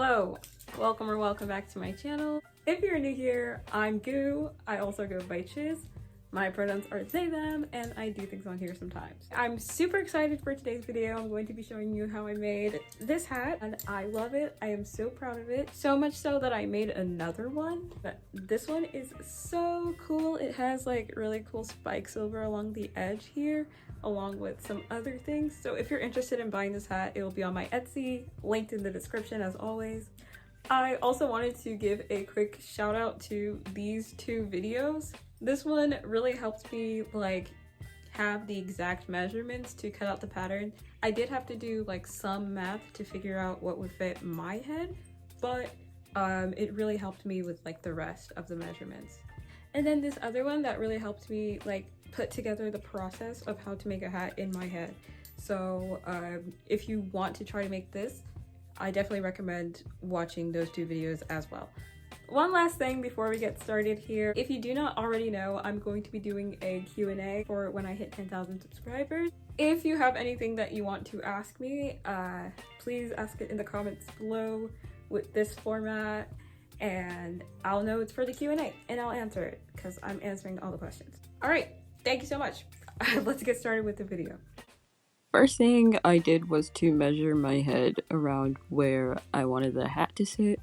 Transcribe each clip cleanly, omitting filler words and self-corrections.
Hello, welcome back to my channel. If you're new here, I'm Goo. I also go by Chiz. My pronouns are they, them, and I do things on here sometimes. I'm super excited for today's video. I'm going to be showing you how I made this hat, and I love it. I am so proud of it. So much so that I made another one. But this one is so cool. It has like really cool spikes over along the edge here, along with some other things. So if you're interested in buying this hat, it will be on my Etsy, linked in the description as always. I also wanted to give a quick shout out to these two videos. This one really helped me like have the exact measurements to cut out the pattern. I did have to do like some math to figure out what would fit my head, but it really helped me with like the rest of the measurements. And then this other one that really helped me like put together the process of how to make a hat in my head. So if you want to try to make this, I definitely recommend watching those two videos as well. One last thing before we get started here. If you do not already know, I'm going to be doing a Q&A for when I hit 10,000 subscribers. If you have anything that you want to ask me, please ask it in the comments below with this format, and I'll know it's for the Q&A and I'll answer it because I'm answering all the questions. All right, thank you so much. Let's get started with the video. First thing I did was to measure my head around where I wanted the hat to sit,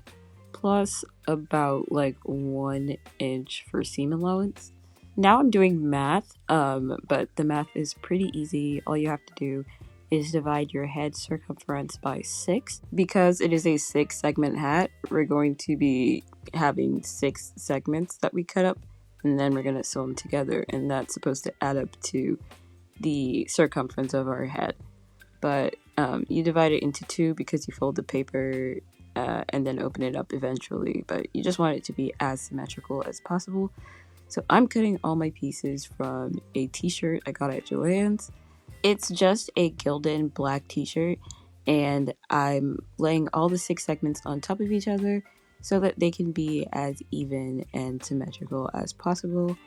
plus about like 1 inch for seam allowance. Now I'm doing math, but the math is pretty easy. All you have to do is divide your head circumference by 6. Because it is a 6 segment hat, we're going to be having 6 segments that we cut up, and then we're going to sew them together, and that's supposed to add up to the circumference of our head. But you divide it into 2 because you fold the paper and then open it up eventually, but you just want it to be as symmetrical as possible. So I'm cutting all my pieces from a t-shirt I got at Joann's. It's just a gilded black t-shirt, and I'm laying all the 6 segments on top of each other so that they can be as even and symmetrical as possible.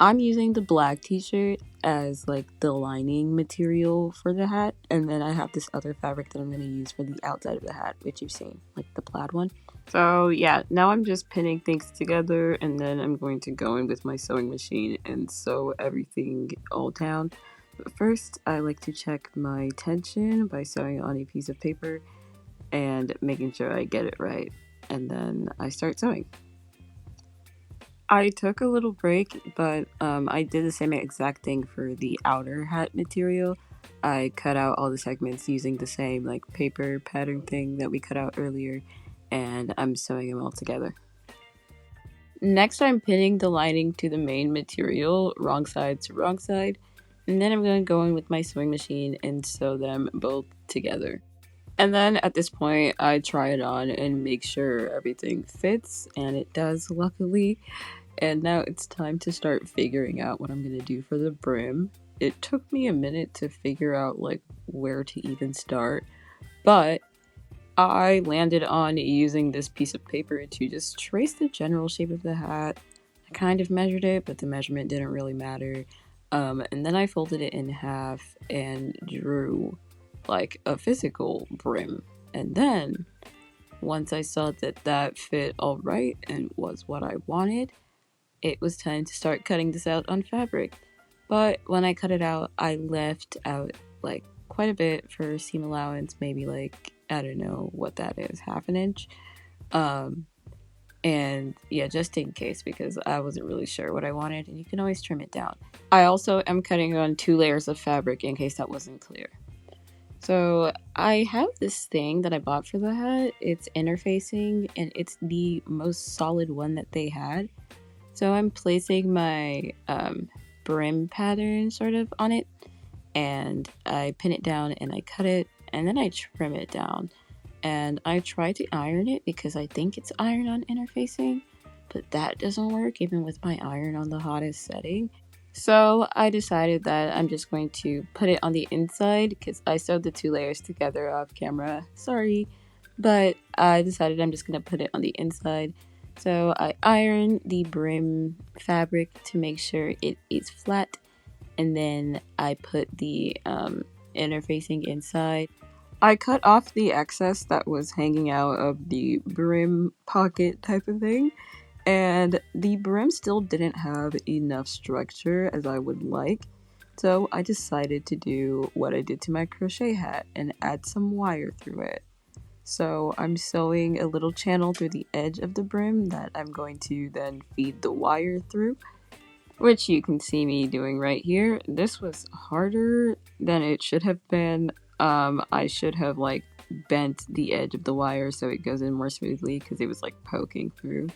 I'm using the black t-shirt as like the lining material for the hat, and then I have this other fabric that I'm going to use for the outside of the hat, which you've seen, like the plaid one. So yeah, now I'm just pinning things together, and then I'm going to go in with my sewing machine and sew everything all down. But first, I like to check my tension by sewing on a piece of paper and making sure I get it right, and then I start sewing. I took a little break, but I did the same exact thing for the outer hat material. I cut out all the segments using the same like paper pattern thing that we cut out earlier, and I'm sewing them all together. Next, I'm pinning the lining to the main material, wrong side to wrong side, and then I'm going to go in with my sewing machine and sew them both together. And then at this point, I try it on and make sure everything fits, and it does, luckily. And now it's time to start figuring out what I'm going to do for the brim. It took me a minute to figure out like where to even start, but I landed on using this piece of paper to just trace the general shape of the hat. I kind of measured it, but the measurement didn't really matter. And then I folded it in half and drew like a physical brim. And then once I saw that that fit all right and was what I wanted, it was time to start cutting this out on fabric. But when I cut it out, I left out like quite a bit for seam allowance, maybe like, I don't know what that is, half an inch. And yeah, just in case, because I wasn't really sure what I wanted, and you can always trim it down. I also am cutting on 2 layers of fabric in case that wasn't clear. So I have this thing that I bought for the hat. It's interfacing, and it's the most solid one that they had. So I'm placing my brim pattern sort of on it, and I pin it down and I cut it, and then I trim it down. And I try to iron it because I think it's iron on interfacing, but that doesn't work even with my iron on the hottest setting. So I decided that I'm just going to put it on the inside because I sewed the 2 layers together off camera. Sorry, but I decided I'm just going to put it on the inside. So I iron the brim fabric to make sure it is flat, and then I put the interfacing inside. I cut off the excess that was hanging out of the brim pocket type of thing, and the brim still didn't have enough structure as I would like, so I decided to do what I did to my crochet hat and add some wire through it. So I'm sewing a little channel through the edge of the brim that I'm going to then feed the wire through, which you can see me doing right here. This was harder than it should have been. I should have like bent the edge of the wire so it goes in more smoothly because it was like poking through.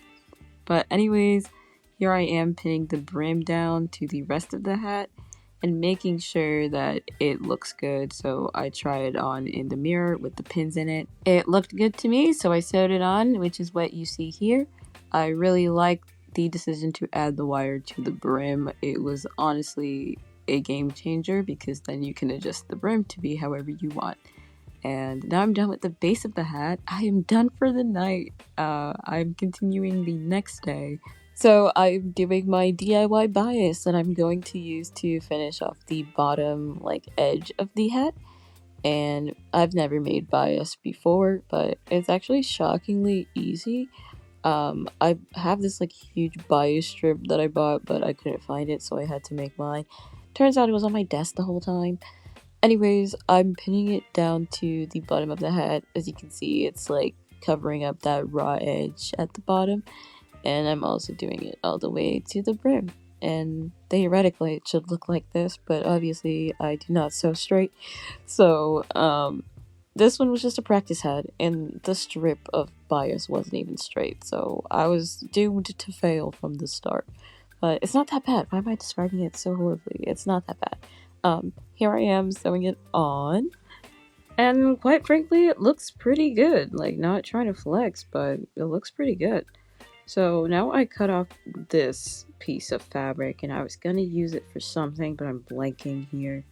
But anyways, here I am pinning the brim down to the rest of the hat and making sure that it looks good. So I try it on in the mirror with the pins in it. It looked good to me, so I sewed it on, which is what you see here. I really like the decision to add the wire to the brim. It was honestly a game changer because then you can adjust the brim to be however you want. And now I'm done with the base of the hat. I am done for the night. I'm continuing the next day. So I'm doing my DIY bias that I'm going to use to finish off the bottom like edge of the hat. And I've never made bias before, but it's actually shockingly easy. I have this like huge bias strip that I bought, but I couldn't find it, so I had to make mine. Turns out it was on my desk the whole time. Anyways, I'm pinning it down to the bottom of the hat. As you can see, it's like covering up that raw edge at the bottom. And I'm also doing it all the way to the brim. And theoretically, it should look like this, but obviously I do not sew straight. So, this one was just a practice hat, and the strip of bias wasn't even straight, so I was doomed to fail from the start. But it's not that bad. Why am I describing it so horribly? It's not that bad. Here I am sewing it on, and quite frankly, it looks pretty good. Like, not trying to flex, but it looks pretty good. So now I cut off this piece of fabric, and I was gonna use it for something, but I'm blanking here.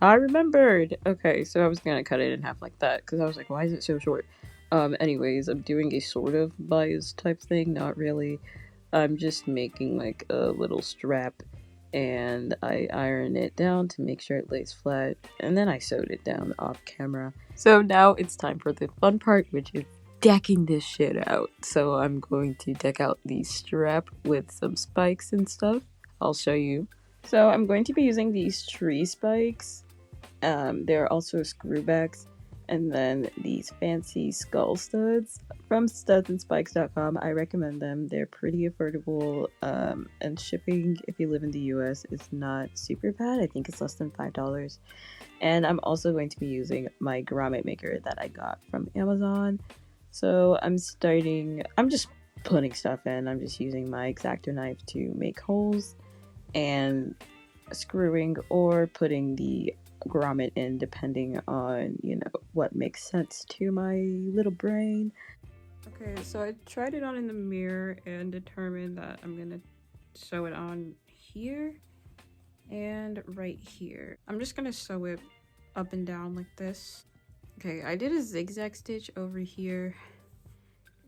I remembered! Okay, so I was gonna cut it in half like that, because I was like, why is it so short? Anyways, I'm doing a sort of bias type thing, not really. I'm just making like a little strap, and I iron it down to make sure it lays flat, and then I sewed it down off camera. So now it's time for the fun part, which is decking this shit out. So I'm going to deck out the strap with some spikes and stuff. I'll show you. So I'm going to be using these tree spikes. They're also screwbacks, and then these fancy skull studs from studsandspikes.com. I recommend them. They're pretty affordable, and shipping if you live in the US is not super bad. I think it's less than $5. And I'm also going to be using my grommet maker that I got from Amazon. So I'm just putting stuff in. I'm just using my X-Acto knife to make holes and screwing or putting the grommet in depending on, you know, what makes sense to my little brain. Okay, so I tried it on in the mirror and determined that I'm gonna sew it on here and right here. I'm just gonna sew it up and down like this. Okay, I did a zigzag stitch over here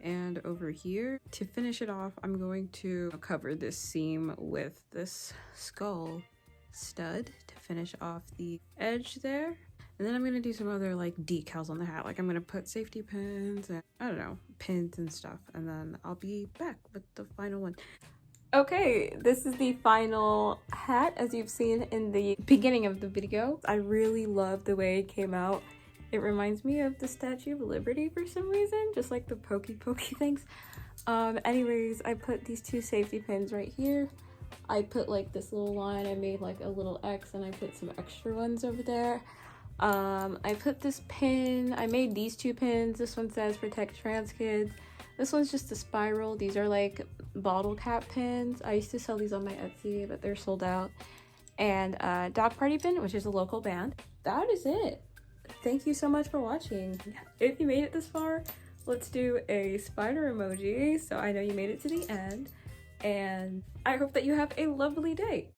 and over here. To finish it off, I'm going to cover this seam with this skull stud to finish off the edge there. And then I'm gonna do some other like decals on the hat. Like I'm gonna put safety pins and I don't know, pins and stuff. And then I'll be back with the final one. Okay, this is the final hat as you've seen in the beginning of the video. I really love the way it came out. It reminds me of the Statue of Liberty for some reason, just like the pokey things. Anyways, I put these two safety pins right here. I put like this little line, I made like a little X, and I put some extra ones over there. I put this pin, I made these two pins. This one says protect trans kids. This one's just a spiral. These are like bottle cap pins. I used to sell these on my Etsy, but they're sold out. And Dog Party pin, which is a local band. That is it. Thank you so much for watching. If you made it this far, let's do a spider emoji so I know you made it to the end. And I hope that you have a lovely day.